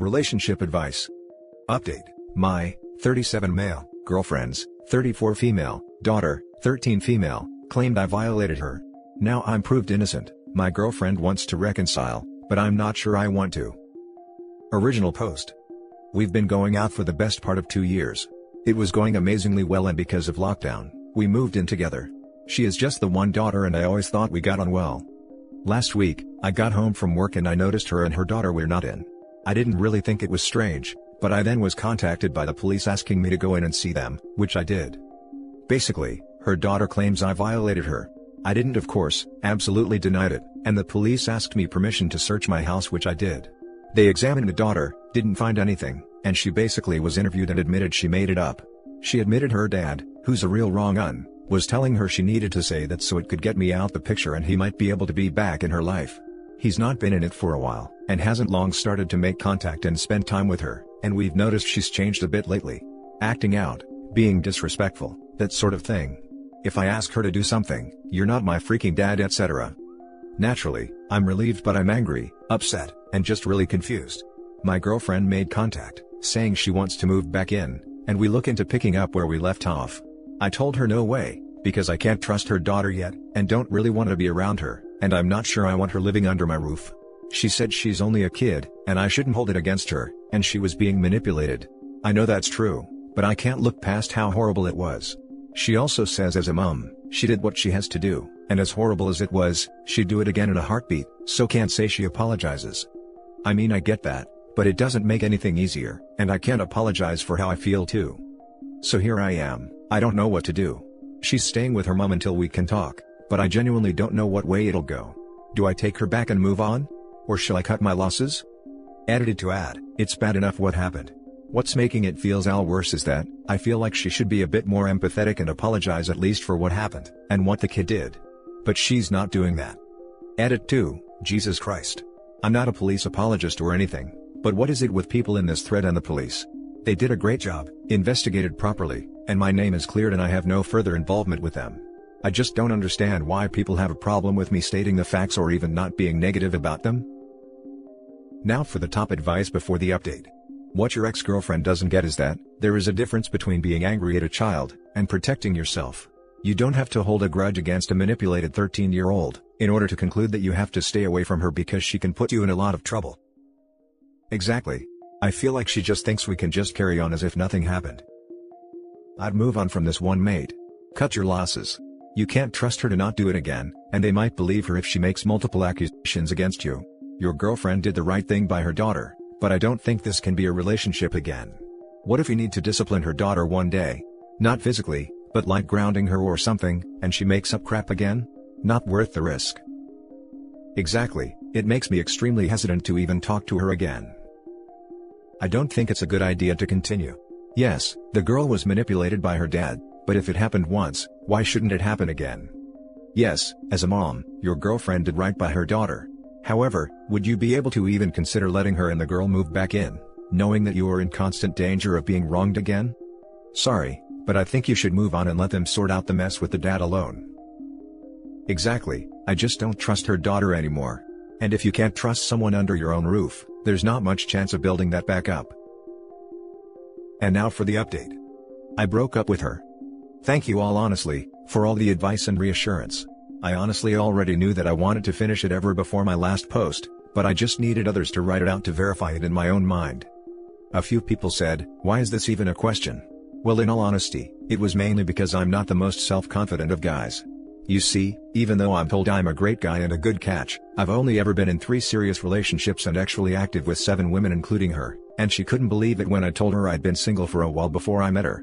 Relationship advice. Update. My 37 male girlfriend's 34 female daughter, 13 female, claimed I violated her. Now I'm proved innocent. My girlfriend wants to reconcile, but I'm not sure I want to. Original post. We've been going out for the best part of 2 years. It was going amazingly well, and because of lockdown, we moved in together. She is just the one daughter and I always thought we got on well. Last week, I got home from work and I noticed her and her daughter were not in. I didn't really think it was strange, but I then was contacted by the police asking me to go in and see them, which I did. Basically, her daughter claims I violated her. I didn't, of course, absolutely denied it, and the police asked me permission to search my house, which I did. They examined the daughter, didn't find anything, and she basically was interviewed and admitted she made it up. She admitted her dad, who's a real wrong-un, was telling her she needed to say that so it could get me out the picture and he might be able to be back in her life. He's not been in it for a while, and hasn't long started to make contact and spend time with her, and we've noticed she's changed a bit lately. Acting out, being disrespectful, that sort of thing. If I ask her to do something, "You're not my freaking dad," etc. Naturally, I'm relieved, but I'm angry, upset, and just really confused. My girlfriend made contact, saying she wants to move back in, and we look into picking up where we left off. I told her no way, because I can't trust her daughter yet, and don't really want to be around her, and I'm not sure I want her living under my roof. She said she's only a kid, and I shouldn't hold it against her, and she was being manipulated. I know that's true, but I can't look past how horrible it was. She also says as a mom, she did what she has to do, and as horrible as it was, she'd do it again in a heartbeat, so can't say she apologizes. I mean, I get that, but it doesn't make anything easier, and I can't apologize for how I feel too. So here I am, I don't know what to do. She's staying with her mom until we can talk, but I genuinely don't know what way it'll go. Do I take her back and move on? Or shall I cut my losses? Edited to add, it's bad enough what happened. What's making it feels all worse is that, I feel like she should be a bit more empathetic and apologize at least for what happened, and what the kid did. But she's not doing that. Edit 2, Jesus Christ. I'm not a police apologist or anything, but what is it with people in this thread and the police? They did a great job, investigated properly, and my name is cleared and I have no further involvement with them. I just don't understand why people have a problem with me stating the facts or even not being negative about them. Now for the top advice before the update. What your ex-girlfriend doesn't get is that, there is a difference between being angry at a child, and protecting yourself. You don't have to hold a grudge against a manipulated 13-year-old, in order to conclude that you have to stay away from her because she can put you in a lot of trouble. Exactly. I feel like she just thinks we can just carry on as if nothing happened. I'd move on from this one, mate. Cut your losses. You can't trust her to not do it again, and they might believe her if she makes multiple accusations against you. Your girlfriend did the right thing by her daughter, but I don't think this can be a relationship again. What if you need to discipline her daughter one day? Not physically, but like grounding her or something, and she makes up crap again? Not worth the risk. Exactly, it makes me extremely hesitant to even talk to her again. I don't think it's a good idea to continue. Yes, the girl was manipulated by her dad, but if it happened once, why shouldn't it happen again? Yes, as a mom, your girlfriend did right by her daughter. However, would you be able to even consider letting her and the girl move back in, knowing that you are in constant danger of being wronged again? Sorry, but I think you should move on and let them sort out the mess with the dad alone. Exactly, I just don't trust her daughter anymore. And if you can't trust someone under your own roof, there's not much chance of building that back up. And now for the update. I broke up with her. Thank you all honestly, for all the advice and reassurance. I honestly already knew that I wanted to finish it ever before my last post, but I just needed others to write it out to verify it in my own mind. A few people said, "Why is this even a question?" Well, in all honesty, it was mainly because I'm not the most self-confident of guys. You see, even though I'm told I'm a great guy and a good catch, I've only ever been in 3 serious relationships and actually active with 7 women including her, and she couldn't believe it when I told her I'd been single for a while before I met her.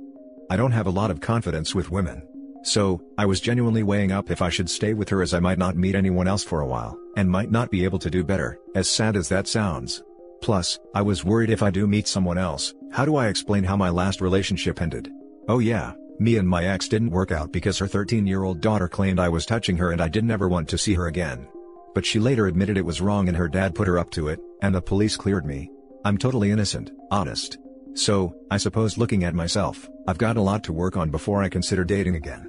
I don't have a lot of confidence with women. So, I was genuinely weighing up if I should stay with her as I might not meet anyone else for a while, and might not be able to do better, as sad as that sounds. Plus, I was worried if I do meet someone else, how do I explain how my last relationship ended? Oh yeah, me and my ex didn't work out because her 13-year-old daughter claimed I was touching her and I didn't ever want to see her again. But she later admitted it was wrong and her dad put her up to it, and the police cleared me. I'm totally innocent, honest. So, I suppose looking at myself, I've got a lot to work on before I consider dating again.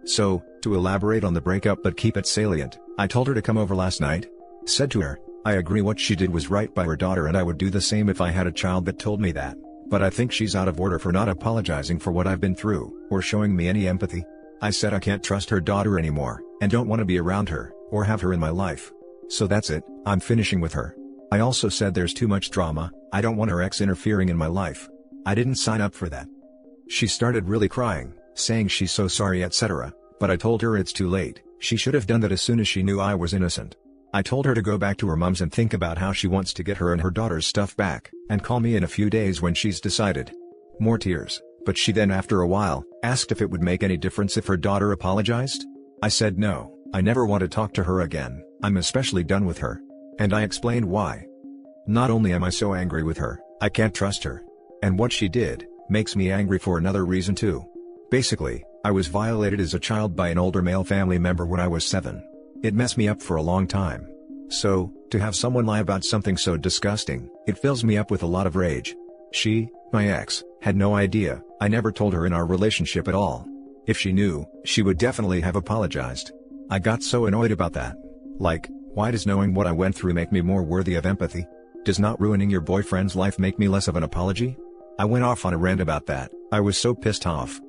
So, to elaborate on the breakup but keep it salient, I told her to come over last night. Said to her, I agree what she did was right by her daughter, and I would do the same if I had a child that told me that. But I think she's out of order for not apologizing for what I've been through, or showing me any empathy. I said I can't trust her daughter anymore, and don't want to be around her, or have her in my life. So that's it, I'm finishing with her. I also said there's too much drama, I don't want her ex interfering in my life. I didn't sign up for that. She started really crying, saying she's so sorry etc., but I told her it's too late, she should have done that as soon as she knew I was innocent. I told her to go back to her mom's and think about how she wants to get her and her daughter's stuff back, and call me in a few days when she's decided. More tears, but she then after a while, asked if it would make any difference if her daughter apologized. I said no, I never want to talk to her again, I'm especially done with her. And I explained why. Not only am I so angry with her, I can't trust her. And what she did, makes me angry for another reason too. Basically, I was violated as a child by an older male family member when I was 7. It messed me up for a long time. So, to have someone lie about something so disgusting, it fills me up with a lot of rage. She, my ex, had no idea, I never told her in our relationship at all. If she knew, she would definitely have apologized. I got so annoyed about that. Like, why does knowing what I went through make me more worthy of empathy? Does not ruining your boyfriend's life make me less of an apology? I went off on a rant about that, I was so pissed off.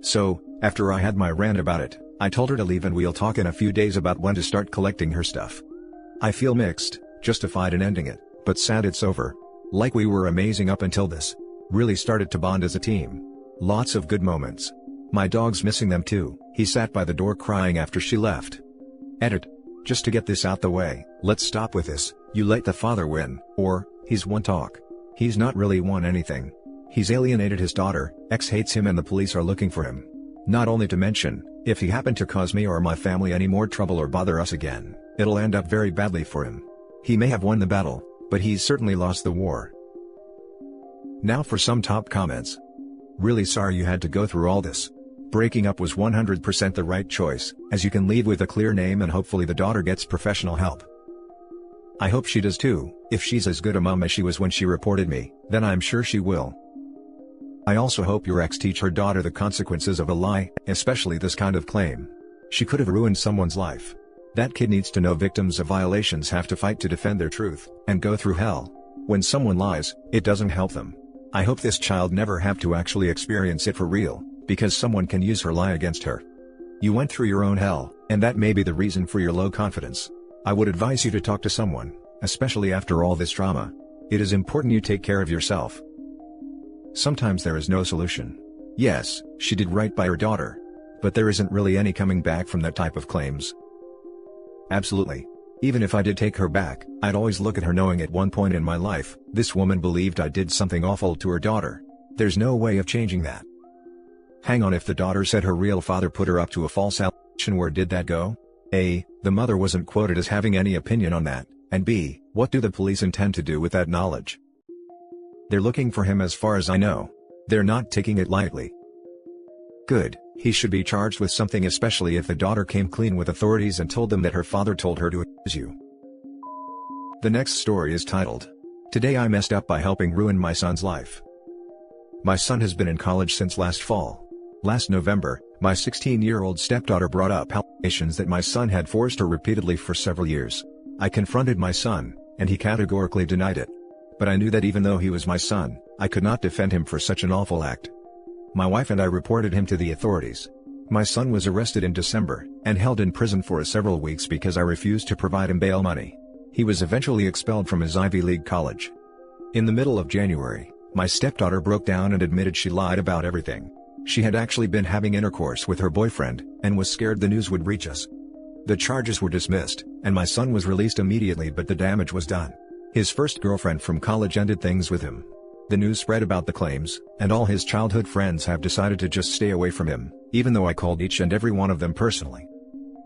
So, after I had my rant about it, I told her to leave and we'll talk in a few days about when to start collecting her stuff. I feel mixed, justified in ending it, but sad it's over. Like we were amazing up until this. Really started to bond as a team. Lots of good moments. My dog's missing them too, he sat by the door crying after she left. Edit. Just to get this out the way, let's stop with this, you let the father win, or, he's won talk. He's not really won anything. He's alienated his daughter, ex hates him and the police are looking for him. Not only to mention, if he happened to cause me or my family any more trouble or bother us again, it'll end up very badly for him. He may have won the battle, but he's certainly lost the war. Now for some top comments. Really sorry you had to go through all this. Breaking up was 100% the right choice, as you can leave with a clear name and hopefully the daughter gets professional help. I hope she does too, if she's as good a mom as she was when she reported me, then I'm sure she will. I also hope your ex teach her daughter the consequences of a lie, especially this kind of claim. She could have ruined someone's life. That kid needs to know victims of violations have to fight to defend their truth, and go through hell. When someone lies, it doesn't help them. I hope this child never have to actually experience it for real, because someone can use her lie against her. You went through your own hell, and that may be the reason for your low confidence. I would advise you to talk to someone, especially after all this drama. It is important you take care of yourself. Sometimes there is no solution. Yes, she did right by her daughter. But there isn't really any coming back from that type of claims. Absolutely. Even if I did take her back, I'd always look at her knowing at one point in my life, this woman believed I did something awful to her daughter. There's no way of changing that. Hang on, if the daughter said her real father put her up to a false allegation, where did that go? A, the mother wasn't quoted as having any opinion on that, and B, what do the police intend to do with that knowledge? They're looking for him as far as I know. They're not taking it lightly. Good, he should be charged with something, especially if the daughter came clean with authorities and told them that her father told her to accuse you. The next story is titled, "Today I Messed Up by Helping Ruin My Son's Life." My son has been in college since last fall. Last November, my 16-year-old stepdaughter brought up allegations that my son had forced her repeatedly for several years. I confronted my son, and he categorically denied it. But I knew that even though he was my son, I could not defend him for such an awful act. My wife and I reported him to the authorities. My son was arrested in December, and held in prison for several weeks because I refused to provide him bail money. He was eventually expelled from his Ivy League college. In the middle of January, my stepdaughter broke down and admitted she lied about everything. She had actually been having intercourse with her boyfriend, and was scared the news would reach us. The charges were dismissed, and my son was released immediately, but the damage was done. His first girlfriend from college ended things with him. The news spread about the claims, and all his childhood friends have decided to just stay away from him, even though I called each and every one of them personally.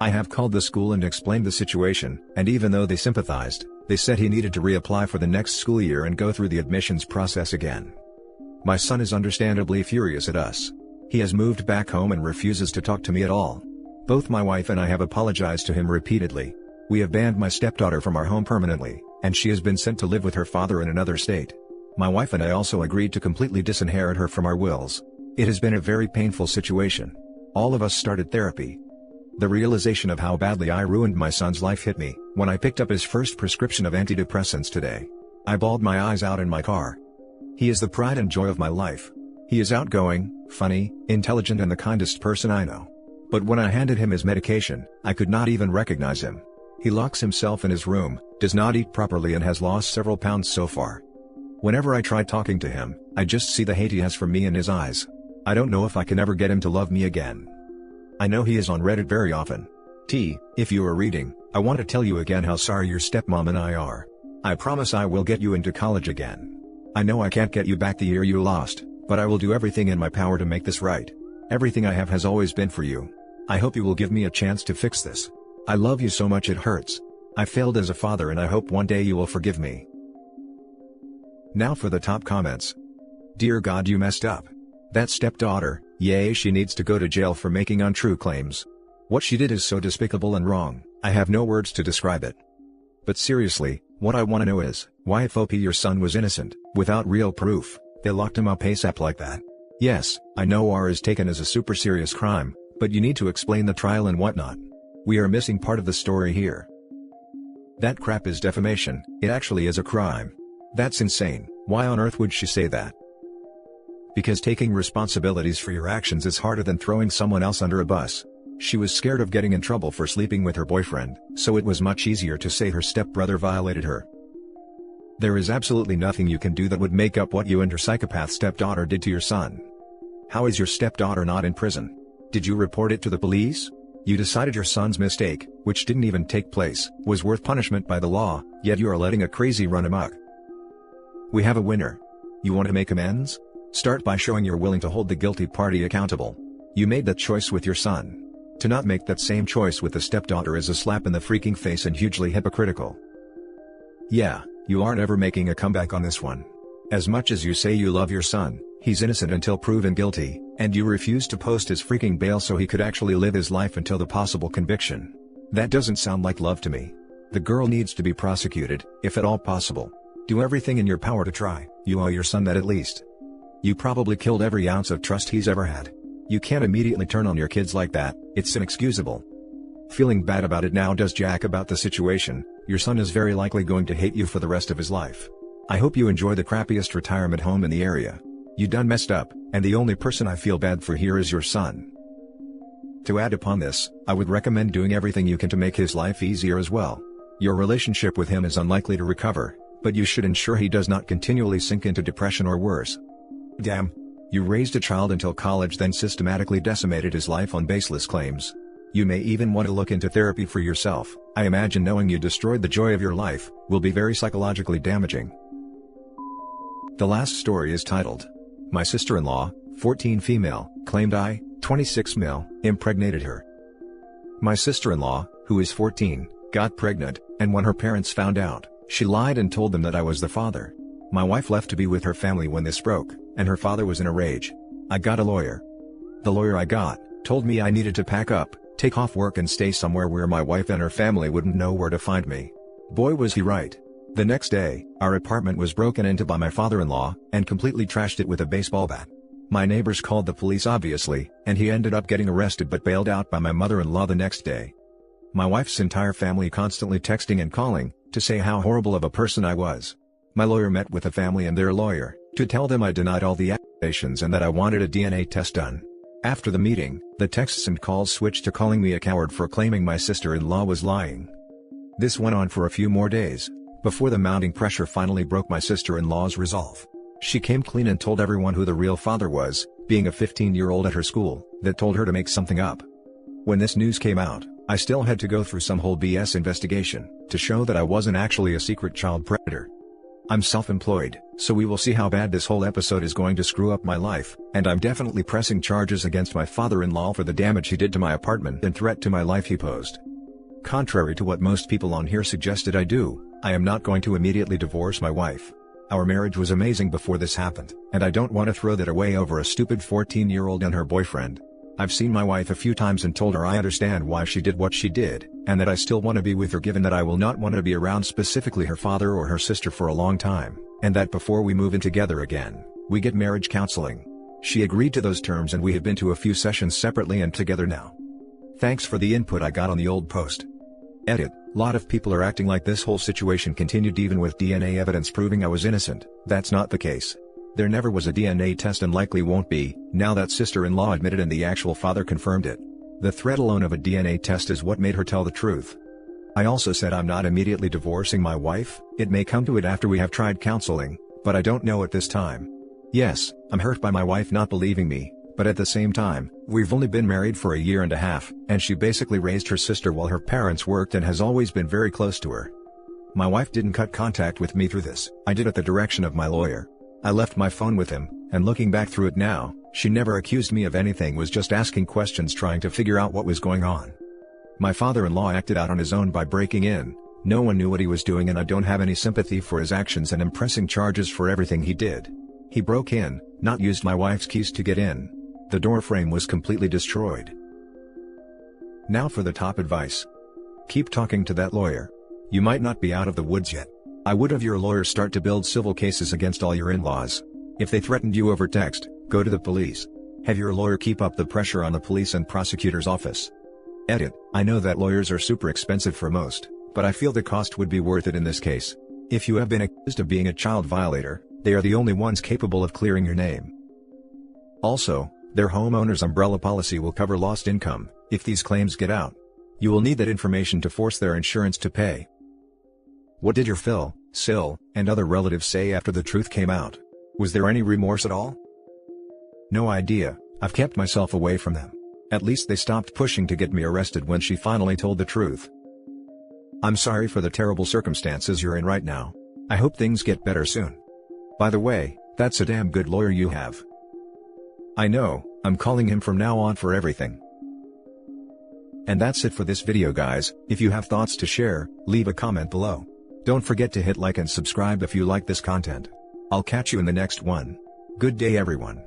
I have called the school and explained the situation, and even though they sympathized, they said he needed to reapply for the next school year and go through the admissions process again. My son is understandably furious at us. He has moved back home and refuses to talk to me at all. Both my wife and I have apologized to him repeatedly. We have banned my stepdaughter from our home permanently, and she has been sent to live with her father in another state. My wife and I also agreed to completely disinherit her from our wills. It has been a very painful situation. All of us started therapy. The realization of how badly I ruined my son's life hit me when I picked up his first prescription of antidepressants today. I bawled my eyes out in my car. He is the pride and joy of my life. He is outgoing, funny, intelligent and the kindest person I know. But when I handed him his medication, I could not even recognize him. He locks himself in his room, does not eat properly and has lost several pounds so far. Whenever I try talking to him, I just see the hate he has for me in his eyes. I don't know if I can ever get him to love me again. I know he is on Reddit very often. If you are reading, I want to tell you again how sorry your stepmom and I are. I promise I will get you into college again. I know I can't get you back the year you lost, but I will do everything in my power to make this right. Everything I have has always been for you. I hope you will give me a chance to fix this. I love you so much it hurts. I failed as a father and I hope one day you will forgive me. Now for the top comments. Dear God, you messed up. That stepdaughter, yay, she needs to go to jail for making untrue claims. What she did is so despicable and wrong, I have no words to describe it. But seriously, what I want to know is, why if your son was innocent, without real proof, they locked him up ASAP like that? Yes, I know R is taken as a super serious crime, but you need to explain the trial and whatnot. We are missing part of the story here. That crap is defamation, it actually is a crime. That's insane, why on earth would she say that? Because taking responsibilities for your actions is harder than throwing someone else under a bus. She was scared of getting in trouble for sleeping with her boyfriend, so it was much easier to say her stepbrother violated her. There is absolutely nothing you can do that would make up what you and your psychopath stepdaughter did to your son. How is your stepdaughter not in prison? Did you report it to the police? You decided your son's mistake, which didn't even take place, was worth punishment by the law, yet you are letting a crazy run amok. We have a winner. You want to make amends? Start by showing you're willing to hold the guilty party accountable. You made that choice with your son. To not make that same choice with the stepdaughter is a slap in the freaking face and hugely hypocritical. Yeah, you aren't ever making a comeback on this one. As much as you say you love your son, he's innocent until proven guilty, and you refuse to post his freaking bail so he could actually live his life until the possible conviction. That doesn't sound like love to me. The girl needs to be prosecuted, if at all possible. Do everything in your power to try, you owe your son that at least. You probably killed every ounce of trust he's ever had. You can't immediately turn on your kids like that, it's inexcusable. Feeling bad about it now does jack about the situation, your son is very likely going to hate you for the rest of his life. I hope you enjoy the crappiest retirement home in the area. You done messed up, and the only person I feel bad for here is your son. To add upon this, I would recommend doing everything you can to make his life easier as well. Your relationship with him is unlikely to recover, but you should ensure he does not continually sink into depression or worse. Damn. You raised a child until college then systematically decimated his life on baseless claims. You may even want to look into therapy for yourself. I imagine knowing you destroyed the joy of your life will be very psychologically damaging. The last story is titled, My sister-in-law, 14 female, claimed I, 26 male, impregnated her. My sister-in-law, who is 14, got pregnant, and when her parents found out, she lied and told them that I was the father. My wife left to be with her family when this broke, and her father was in a rage. I got a lawyer. The lawyer I got told me I needed to pack up, take off work and stay somewhere where my wife and her family wouldn't know where to find me. Boy was he right. The next day, our apartment was broken into by my father-in-law, and completely trashed it with a baseball bat. My neighbors called the police obviously, and he ended up getting arrested but bailed out by my mother-in-law the next day. My wife's entire family constantly texting and calling, to say how horrible of a person I was. My lawyer met with the family and their lawyer, to tell them I denied all the accusations and that I wanted a DNA test done. After the meeting, the texts and calls switched to calling me a coward for claiming my sister-in-law was lying. This went on for a few more days, before the mounting pressure finally broke my sister-in-law's resolve. She came clean and told everyone who the real father was, being a 15-year-old at her school, that told her to make something up. When this news came out, I still had to go through some whole BS investigation, to show that I wasn't actually a secret child predator. I'm self-employed, so we will see how bad this whole episode is going to screw up my life, and I'm definitely pressing charges against my father-in-law for the damage he did to my apartment and threat to my life he posed. Contrary to what most people on here suggested I do, I am not going to immediately divorce my wife. Our marriage was amazing before this happened, and I don't want to throw that away over a stupid 14-year-old and her boyfriend. I've seen my wife a few times and told her I understand why she did what she did, and that I still want to be with her given that I will not want to be around specifically her father or her sister for a long time, and that before we move in together again, we get marriage counseling. She agreed to those terms and we have been to a few sessions separately and together now. Thanks for the input I got on the old post. Edit. Lot of people are acting like this whole situation continued even with DNA evidence proving I was innocent. That's not the case. There never was a DNA test and likely won't be, now that sister-in-law admitted and the actual father confirmed it. The threat alone of a DNA test is what made her tell the truth. I also said I'm not immediately divorcing my wife, it may come to it after we have tried counseling, but I don't know at this time. Yes, I'm hurt by my wife not believing me, but at the same time, we've only been married for a year and a half, and she basically raised her sister while her parents worked and has always been very close to her. My wife didn't cut contact with me through this, I did at the direction of my lawyer. I left my phone with him, and looking back through it now, she never accused me of anything, was just asking questions trying to figure out what was going on. My father-in-law acted out on his own by breaking in, no one knew what he was doing and I don't have any sympathy for his actions and am pressing charges for everything he did. He broke in, not used my wife's keys to get in. The door frame was completely destroyed. Now for the top advice. Keep talking to that lawyer. You might not be out of the woods yet. I would have your lawyer start to build civil cases against all your in-laws. If they threatened you over text, go to the police. Have your lawyer keep up the pressure on the police and prosecutor's office. Edit. I know that lawyers are super expensive for most, but I feel the cost would be worth it in this case. If you have been accused of being a child violator, they are the only ones capable of clearing your name. Also, their homeowner's umbrella policy will cover lost income, if these claims get out. You will need that information to force their insurance to pay. What did your Phil, Sil, and other relatives say after the truth came out? Was there any remorse at all? No idea, I've kept myself away from them. At least they stopped pushing to get me arrested when she finally told the truth. I'm sorry for the terrible circumstances you're in right now. I hope things get better soon. By the way, that's a damn good lawyer you have. I know, I'm calling him from now on for everything. And that's it for this video guys. If you have thoughts to share, leave a comment below. Don't forget to hit like and subscribe if you like this content. I'll catch you in the next one. Good day everyone.